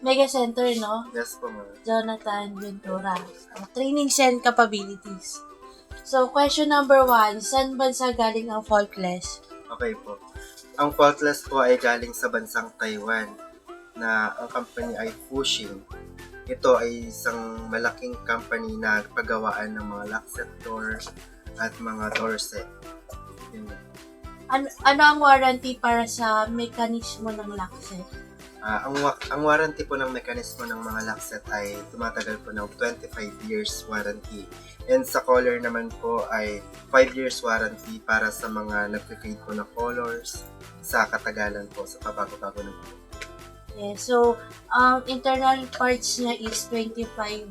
Mega Center, no? Yes po, ma'am. Jonathan Ventura. Training and capabilities. So, question number 1. Saan bansa galing ang Faultless? Okay po. Ang Faultless po ay galing sa bansang Taiwan na ang company ay Fuxing. Ito ay isang malaking company na paggawaan ng mga lock set door at mga door set. Yun. Ano ang warranty para sa mekanismo ng lock set? Ang warranty po ng mekanismo ng mga lock set ay tumatagal po ng 25 years warranty. And sa color naman po ay 5 years warranty para sa mga nag-fade po na colors sa katagalan po, sa pabago-bago ng po. Yeah, so, ang internal parts niya is 25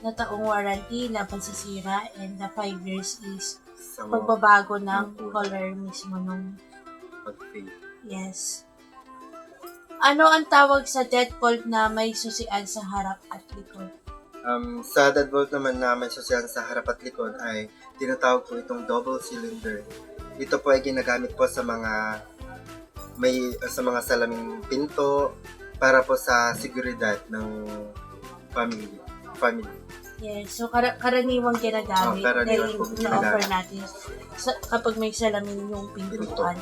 na taong warranty laban sa sira, and the 5 years is Sa mga pagbabago ng color mismo nung pag-fade. yes. Ano ang tawag sa deadbolt na may susian sa harap at likod? Sa deadbolt naman na may susian sa harap at likod ay tinatawag po itong double cylinder. Ito po ay ginagamit po sa mga salaming pinto para po sa seguridad ng family. Yes, so karaniwang ginagamit karaniwan dahil po na-offer natin kapag may salamin yung pintuan.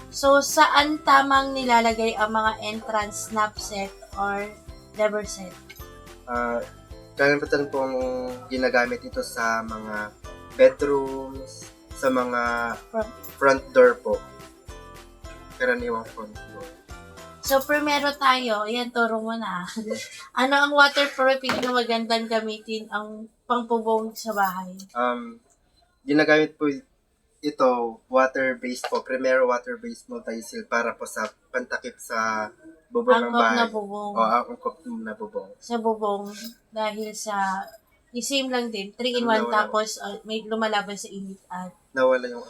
So, saan tamang nilalagay ang mga entrance snap set or lever set? Kalimitan pong ginagamit ito sa mga bedrooms, sa mga front door po. Karaniwang front door. So, primero tayo, ayan, turo mo na. Ano ang waterproofing na magandang gamitin ang pangpubong sa bahay? Ginagamit po ito, water-based po, primero water-based multi-seal para po sa pantakip sa bubong ng Angkop bahay. na bubong. O, angkop na bubong. Sa bubong, dahil sa, same lang din, 3-in-1 tapos may lumalaban sa init at Nawala yung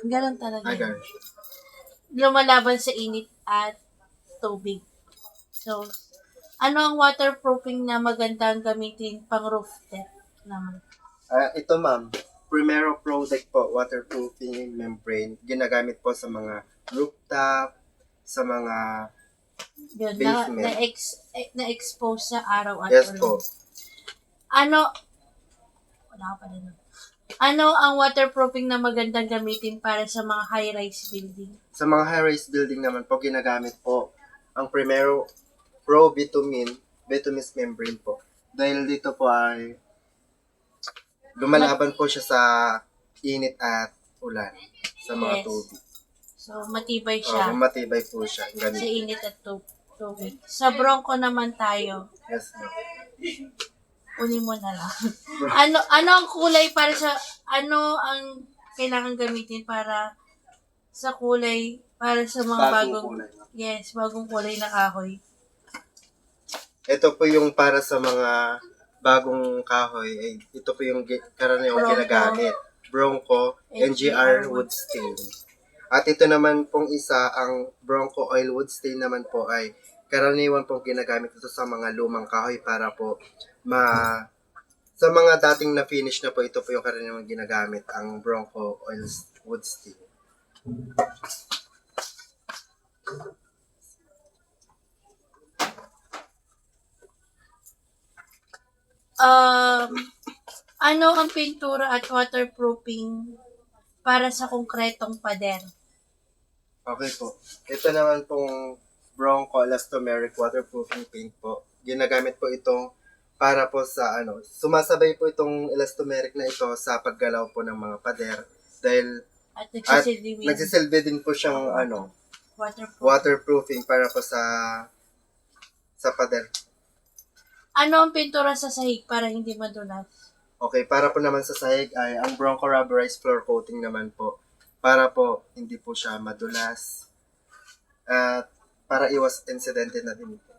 ganun talaga. agar. Lumalaban sa init at tubig. So, ano ang waterproofing na magandang gamitin pang roof deck naman? Ito ma'am, Primero Protect po, waterproofing membrane. Ginagamit po sa mga rooftop, sa mga Yun, basement. na-expose sa araw at Yes ulan. po. Wala ka pa din. Ano ang waterproofing na magandang gamitin para sa mga high-rise building? Sa mga high-rise building naman po, ginagamit po ang Primero Pro Bituminous membrane po. Dahil dito po ay lumalaban po siya sa init at ulan sa mga Yes. tubig. So, matibay siya Matibay po siya. sa Ganito. init at tubig. Sa Bronco naman tayo. Yes, ma'am. Unin mo na lang. ano ang kulay para sa, ano ang kailangan gamitin para sa kulay, para sa mga bagong kulay. yes, bagong kulay na kahoy? Ito po yung para sa mga bagong kahoy. Ito po yung karaniwang Bronco. ginagamit. Bronco NGR wood stain. At ito naman pong isa, ang Bronco oil wood stain naman po ay karaniwan pong ginagamit ito sa mga lumang kahoy para po sa mga dating na finish na po, ito po yung karaniwang ginagamit, ang Bronco oil wood stain. Ano ang pintura at waterproofing para sa konkretong pader? Okay po. Ito naman pong Bronco Elastomeric Waterproofing Paint po. Ginagamit po itong para po sa sumasabay po itong elastomeric na ito sa paggalaw po ng mga pader dahil At nagsisilbi din po siyang waterproofing. waterproofing para po sa pader. Ano ang pintura sa sahig para hindi madulas? Okay, para po naman sa sahig ay ang Bronco Rubberized Floor Coating naman po para po hindi po siya madulas at para iwas insidente na din po.